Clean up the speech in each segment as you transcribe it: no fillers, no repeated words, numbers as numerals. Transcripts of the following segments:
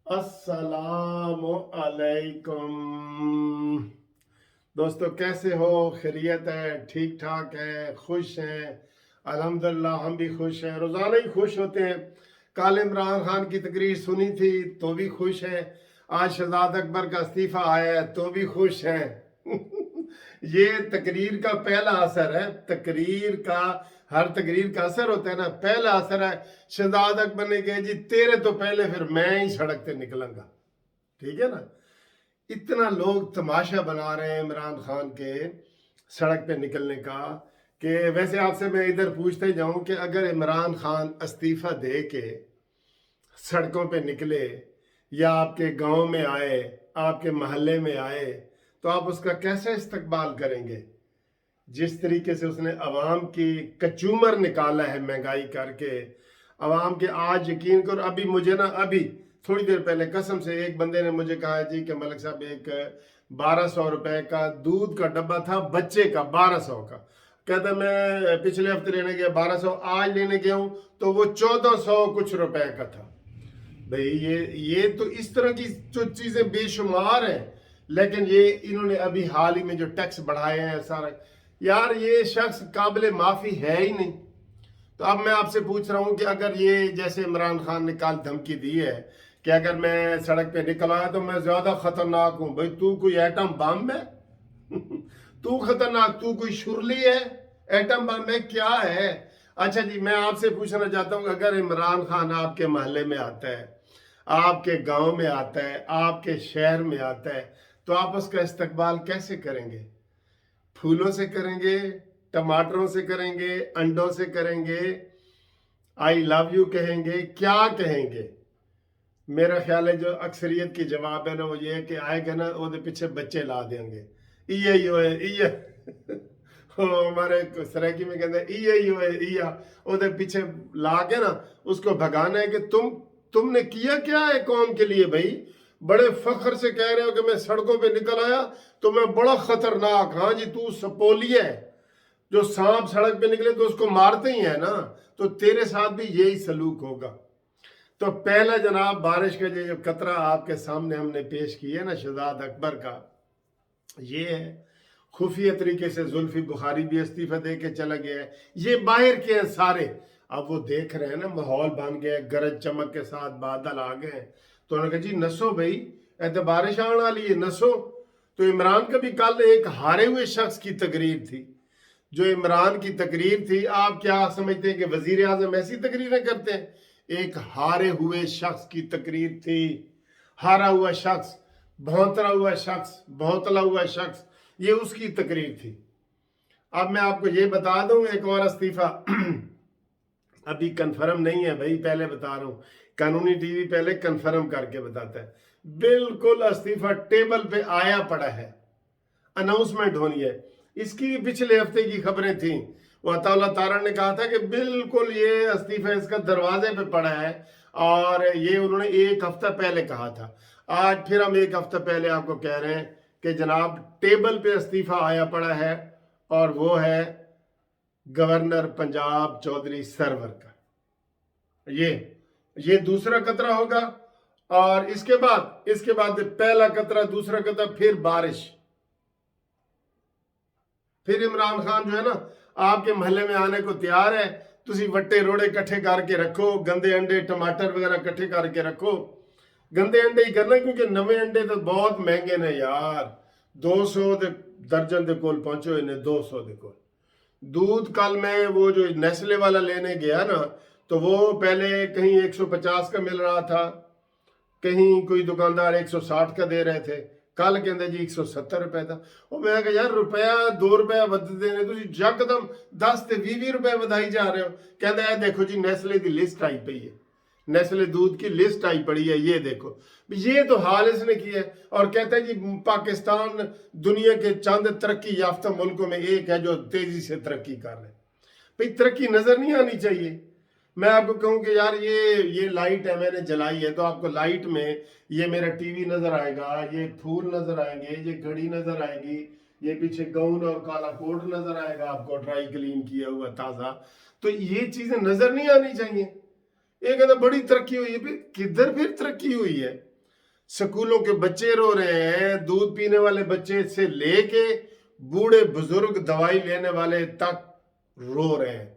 अस्सलामु अलैकुम। दोस्तों कैसे हो? खैरियत है? ठीक ठाक है? खुश हैं? अल्हम्दुलिल्लाह हम भी खुश हैं। रोज़ाना ही खुश होते हैं। कल इमरान खान की तकरीर सुनी थी तो भी खुश हैं। आज शहजाद अकबर का इस्तीफ़ा आया है तो भी खुश हैं। ये तकरीर का पहला असर है। तकरीर का हर तकरीर का असर होता है ना। पहला असर है शहजाद अकबर ने कहा जी तेरे तो पहले फिर मैं ही सड़क पे निकलूंगा। ठीक है ना। इतना लोग तमाशा बना रहे हैं इमरान खान के सड़क पे निकलने का कि वैसे आपसे मैं इधर पूछते जाऊं कि अगर इमरान खान इस्तीफा दे के सड़कों पे निकले या आपके गांव में आए, आपके मोहल्ले में आए, तो आप उसका कैसे इस्तकबाल करेंगे? जिस तरीके से उसने अवाम की कचूमर निकाला है महंगाई करके, अवाम के, आज यकीन करो, अभी मुझे ना, अभी थोड़ी देर पहले कसम से एक बंदे ने मुझे कहा जी कि मलिक साहब एक 1200 रुपए का दूध का डब्बा था बच्चे का, 1200 का। कहता मैं पिछले हफ्ते लेने गया 1200, आज लेने गया हूं तो वो 1400 कुछ रुपए का था। भाई ये तो इस तरह की जो चीजें बेशुमार हैं। लेकिन ये इन्होंने अभी हाल ही में जो टैक्स बढ़ाए हैं सारा, यार ये शख्स काबिल माफी है ही नहीं। तो अब मैं आपसे पूछ रहा हूं कि अगर ये जैसे इमरान खान ने कल धमकी दी है कि अगर मैं सड़क पे निकल आया तो मैं ज्यादा खतरनाक हूं। भाई तू कोई एटम बम है? तू खतरनाक, तू कोई शुरली है? एटम बम में क्या है? अच्छा जी, मैं आपसे पूछना चाहता हूं अगर इमरान खान आपके मोहल्ले में आता है, आपके गांव में आता है, आपके शहर में आता है, तो आप उसका इस्तकबाल कैसे करेंगे? फूलों से करेंगे, टमाटरों से करेंगे, अंडों से करेंगे, आई लव यू कहेंगे, क्या कहेंगे? मेरा ख्याल है जो अक्सरियत की जवाब है ना वो ये है कि आएगा ना वो पीछे बच्चे ला देंगे। इये यो है इये। हो हमारे सराइकी में कहते हैं इये यो है इया। ओदे पीछे ला के ना उसको भगाना है कि तुमने किया क्या है कौम के लिए? भाई बड़े फख्र से कह रहे हो कि मैं सड़कों पे निकल आया तो मैं बड़ा खतरनाक। हाँ जी, तू सपोली है। जो सांप सड़क पे निकले तो उसको मारते ही है ना। तो तेरे साथ भी यही सलूक होगा। तो पहला जनाब बारिश का जो कतरा आपके सामने हमने पेश किया है ना शहजाद अकबर का, ये है खुफिया तरीके से जुल्फी बुखारी भी इस्तीफा दे के चला गया है। ये बाहर के हैं सारे। अब वो देख रहे हैं ना माहौल बन गया, गरज चमक के साथ बादल आ गए। तो उन्होंने कहा जी नसो भाई, ऐसे बारिश आने वाली है, नसो। तो इमरान का भी कल एक हारे हुए शख्स की तकरीर थी। जो इमरान की तकरीर थी, आप क्या समझते हैं कि वजीर आजम ऐसी तकरीरें करते हैं? एक हारे हुए शख्स की तकरीर थी। हारा हुआ शख्स, भौंतला हुआ शख्स, भौंतला हुआ शख्स, ये उसकी तकरीर थी। अब मैं आपको ये बता दूं एक और इस्तीफा अभी कंफर्म नहीं है भाई, पहले बता रहा हूं। कानूनी टीवी पहले कंफर्म करके बताता है। बिल्कुल इस्तीफा टेबल पे आया पड़ा है, अनाउंसमेंट होनी है। इसकी पिछले हफ्ते की खबरें थी। वो अताउल्लाह तारण ने कहा था कि बिल्कुल ये इस्तीफा इसका दरवाजे पे पड़ा है, और ये उन्होंने एक हफ्ता पहले कहा था। आज फिर हम एक हफ्ता पहले आपको कह रहे हैं कि जनाब टेबल पे इस्तीफा आया पड़ा है, और वो है गवर्नर पंजाब चौधरी सरवर का। ये दूसरा कतरा होगा। और इसके बाद पहला कतरा, दूसरा कतरा, फिर बारिश। फिर इमरान खान जो है ना आपके महल्ले में आने को तैयार है। तुसी वट्टे रोड़े इकट्ठे करके रखो, गंदे अंडे टमाटर वगैरह इकट्ठे करके रखो। गंदे अंडे ही करना क्योंकि नवे अंडे तो बहुत महंगे ने यार। 200 दे दर्जन के कोल पहुंचे हुए ने, 200 के कोल। दूध कल मैं वो जो नेस्ले वाला लेने गया ना, तो वो पहले कहीं 150 का मिल रहा था, कहीं कोई दुकानदार 160 का दे रहे थे। कल कहते जी 170 रुपए था। और मैं कहा यार रुपया 2 रुपया वधते ने, तुम यकदम 10 ते 20 रुपए वधाई जा रहे हो। कहते हैं देखो जी नेस्ले की लिस्ट आई पई है, नेस्ले दूध की लिस्ट आई पड़ी है, ये देखो। ये तो हाल इसने किया है। और कहते हैं जी पाकिस्तान दुनिया के चंद तरक्की याफ्ता मुल्कों में एक है जो तेजी से तरक्की कर रहे हैं। भाई तरक्की नजर नहीं आनी चाहिए? मैं आपको कहूं कि यार ये लाइट है मैंने जलाई है, तो आपको लाइट में ये मेरा टीवी नजर आएगा, ये फूल नजर आएंगे, ये घड़ी नजर आएगी, ये पीछे गाउन और काला कोट नजर आएगा आपको, ड्राई क्लीन किया हुआ ताजा। तो ये चीजें नजर नहीं आनी चाहिए। एक कहता बड़ी तरक्की हुई है, फिर किधर फिर तरक्की हुई है? स्कूलों के बच्चे रो रहे हैं, दूध पीने वाले बच्चे से लेके बूढ़े बुजुर्ग दवाई लेने वाले तक रो रहे हैं।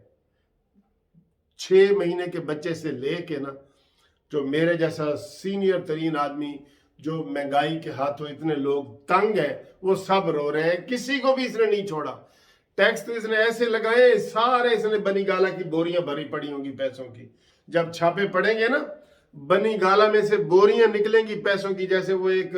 6 महीने के बच्चे से लेके ना, जो मेरे जैसा सीनियर तरीन आदमी, जो महंगाई के हाथों इतने लोग तंग हैं, वो सब रो रहे हैं। किसी को भी इसने नहीं छोड़ा। टैक्स तो इसने ऐसे लगाए, सारे इसने बनी गाला की बोरियां भरी पड़ी होंगी पैसों की। जब छापे पड़ेंगे ना, बनी गाला में से बोरियां निकलेंगी पैसों की। जैसे वो एक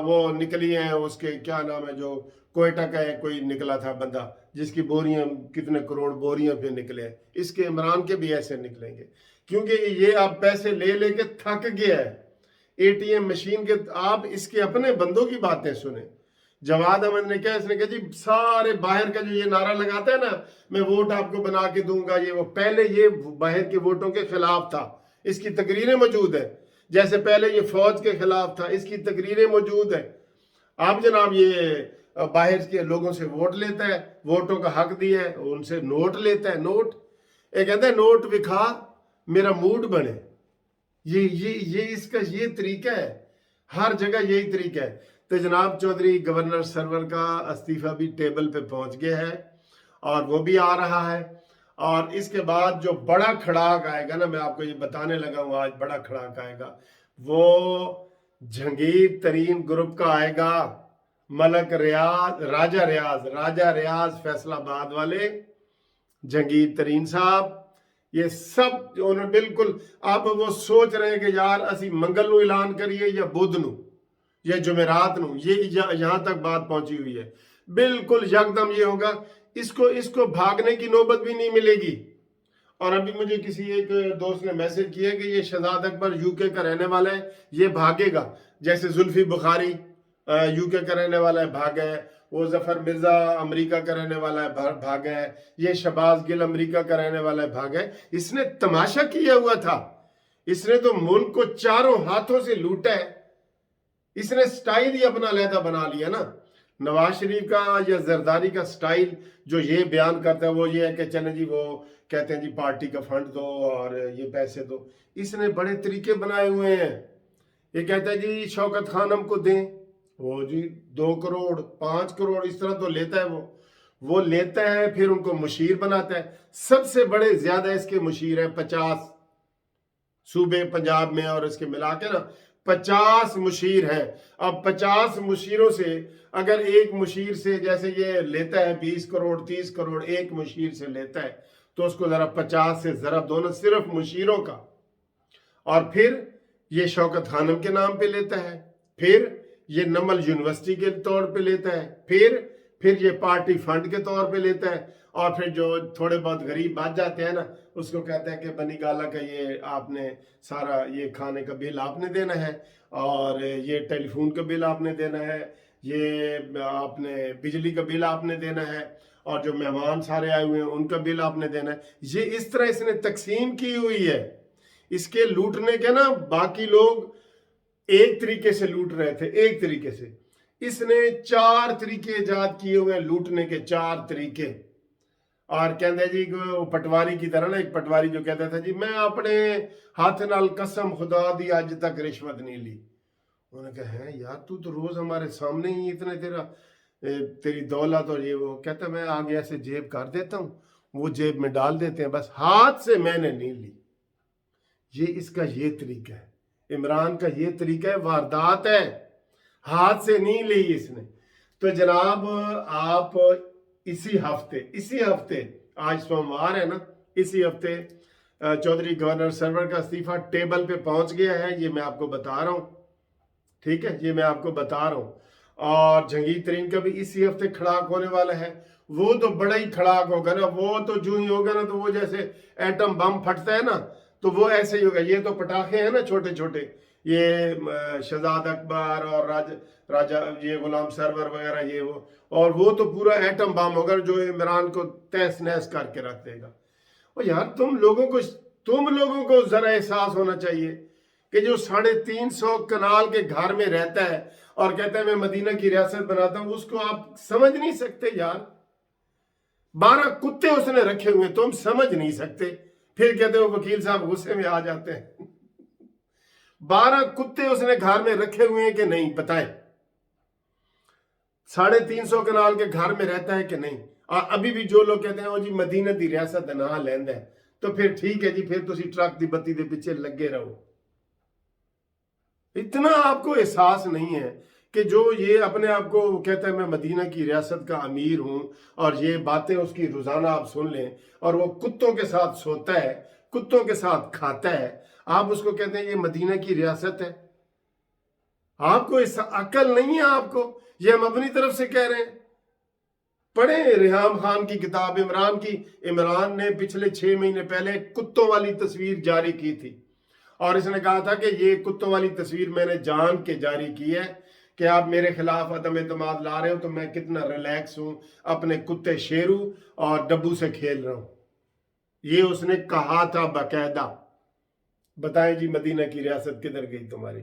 वो निकली है, उसके क्या नाम है, जो कोयटा का है, कोई निकला था बंदा जिसकी बोरियां, कितने करोड़ बोरियां पे निकले हैं। इसके इमरान के भी ऐसे निकलेंगे, क्योंकि ये आप पैसे ले लेके थक गया है एटीएम मशीन के। आप इसके अपने बंदों की बातें सुने। जवाद अहमद ने क्या, इसने कहा जी सारे बाहर का जो ये नारा लगाता है ना, मैं वोट आपको बना के दूंगा, ये वो, पहले ये बाहर के वोटों के खिलाफ था। इसकी तकरीरें मौजूद है। जैसे पहले ये फौज के खिलाफ था, इसकी तकरीरें मौजूद है। आप जनाब ये बाहर के लोगों से वोट लेता है, वोटों का हक दिया है, उनसे नोट लेता है। नोट ये कहता है नोट विखा मेरा मूड बने। ये इसका ये तरीका है, हर जगह यही तरीका है। तो जनाब चौधरी गवर्नर सरवर का इस्तीफा भी टेबल पे पहुंच गया है और वो भी आ रहा है। और इसके बाद जो बड़ा खड़ाक आएगा ना, मैं आपको ये बताने लगा हूँ आज, बड़ा खड़ाक आएगा, वो जहांगीर तरीन ग्रुप का आएगा। मलक रियाज, राजा रियाज फैसलाबाद वाले जहांगीर तरीन साहब, ये सब उन्होंने बिल्कुल, अब वो सोच रहे हैं कि यार असी मंगल नू ऐलान करिए या बुध नू या जुमेरात नू। ये यहां तक बात पहुंची हुई है। बिल्कुल यकदम ये होगा, इसको भागने की नौबत भी नहीं मिलेगी। और अभी मुझे किसी एक दोस्त ने मैसेज किया कि ये शहजाद अकबर यूके का रहने वाला है, ये भागेगा। जैसे जुल्फी बुखारी यूके का रहने वाला है, भागा है। वो जफर मिर्जा अमेरिका का रहने वाला है, भागा है। ये शहबाज गिल अमेरिका का रहने वाला है, भागा है। इसने तमाशा किया हुआ था। इसने तो मुल्क को चारों हाथों से लूटा है। इसने स्टाइल ही अपना अलहदा बना लिया ना। नवाज शरीफ का या जरदारी का स्टाइल जो ये बयान करता है, वो ये है कि चलें जी, वो कहते हैं जी पार्टी का फंड दो और ये पैसे दो। इसने बड़े तरीके बनाए हुए हैं। ये कहता है जी शौकत खान हमको दें, वो जी 2 करोड़ 5 करोड़ इस तरह तो लेता है। वो लेता है, फिर उनको मुशीर बनाता है। सबसे बड़े ज्यादा इसके मुशीर हैं 50 सूबे पंजाब में, और इसके मिला के ना 50 मुशीर हैं। अब 50 मुशीरों से अगर एक मुशीर से जैसे ये लेता है 20 करोड़ 30 करोड़ एक मुशीर से लेता है, तो उसको जरा 50 से जरा दोनों सिर्फ मुशीरों का, और फिर ये शौकत खानम के नाम पे लेता है, फिर ये नमल यूनिवर्सिटी के तौर पे लेता है, फिर ये पार्टी फंड के तौर पे लेता है, और फिर जो थोड़े बहुत गरीब बच जाते हैं ना, उसको कहते हैं कि बनी गाला का ये आपने सारा ये खाने का बिल आपने देना है, और ये टेलीफोन का बिल आपने देना है, ये आपने बिजली का बिल आपने देना है, और जो मेहमान सारे आए हुए हैं उनका बिल आपने देना है। ये इस तरह इसने तकसीम की हुई है। इसके लूटने के ना बाकी लोग एक तरीके से लूट रहे थे, एक तरीके से। इसने 4 तरीके ईजाद किए हुए हैं लूटने के, 4 तरीके। और कहते जी वो पटवारी की तरह ना, एक पटवारी जो कहता था जी मैं अपने हाथ नाल कसम खुदा दी अज तक रिश्वत नहीं ली। उन्होंने कहा है यार तू तो रोज हमारे सामने ही इतने तेरी दौलत और ये वो। कहता मैं आगे ऐसे जेब कर देता हूँ, वो जेब में डाल देते हैं, बस हाथ से मैंने नहीं ली। ये इसका ये तरीका है, इमरान का ये तरीका है, वारदात है, हाथ से नहीं ली इसने। तो जनाब आप इसी हफ्ते आज सोमवार है ना, इसी हफ्ते चौधरी गवर्नर सरवर का इस्तीफा टेबल पे पहुंच गया है। ये मैं आपको बता रहा हूं, ठीक है, ये मैं आपको बता रहा हूं। और जहांगीर तरीन का भी इसी हफ्ते खड़ाक होने वाला है। वो तो बड़ा ही खड़ाक होगा ना, वो तो जो ही होगा ना, तो वो जैसे एटम बम फटता है ना, तो वो ऐसे ही होगा। ये तो पटाखे हैं ना छोटे छोटे, ये शहजाद अकबर और राजा ये गुलाम सरवर वगैरह ये वो, और वो तो पूरा एटम बम होगा जो इमरान को तहस नहस करके रख देगा। और यार तुम लोगों को जरा एहसास होना चाहिए कि जो 350 कनाल के घर में रहता है और कहता है मैं मदीना की रियासत बनाता हूं, उसको आप समझ नहीं सकते यार। 12 कुत्ते उसने रखे हुए, तुम समझ नहीं सकते। फिर कहते हो वकील साहब गुस्से में आ जाते हैं। 12 कुत्ते उसने घर में रखे हुए हैं कि नहीं, बताएं। 350 कनाल के घर में रहता है कि नहीं। और अभी भी जो लोग कहते हैं ओ जी मदीना दी रियासत ना लैंदा है, तो फिर ठीक है जी, फिर तुसी ट्रक दी बत्ती दे पीछे लगे रहो। इतना आपको एहसास नहीं है कि जो ये अपने आप को कहता है मैं मदीना की रियासत का अमीर हूं, और ये बातें उसकी रोजाना आप सुन लें, और वो कुत्तों के साथ सोता है, कुत्तों के साथ खाता है, आप उसको कहते हैं ये मदीना की रियासत है। आपको इस अकल नहीं है आपको, ये हम अपनी तरफ से कह रहे हैं। पढ़े रेहाम खान की किताब इमरान की। इमरान ने पिछले 6 महीने पहले कुत्तों वाली तस्वीर जारी की थी, और इसने कहा था कि ये कुत्तों वाली तस्वीर मैंने जान के जारी की है कि आप मेरे खिलाफ अदम एतमाद ला रहे हो, तो मैं कितना रिलैक्स हूं, अपने कुत्ते शेरू और डब्बू से खेल रहा हूं। ये उसने कहा था बाकायदा। बताएं जी मदीना की रियासत किधर गई तुम्हारी।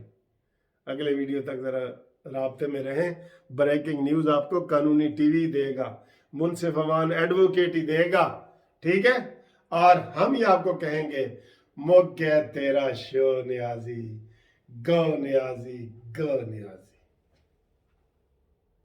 अगले वीडियो तक जरा राब्ते में रहें। ब्रेकिंग न्यूज आपको कानूनी टीवी देगा, मुनसिफ अमान एडवोकेट ही देगा, ठीक है। और हम ही आपको कहेंगे मुझ तेरा शो न्याजी, गो न्याजी, गो न्याजी।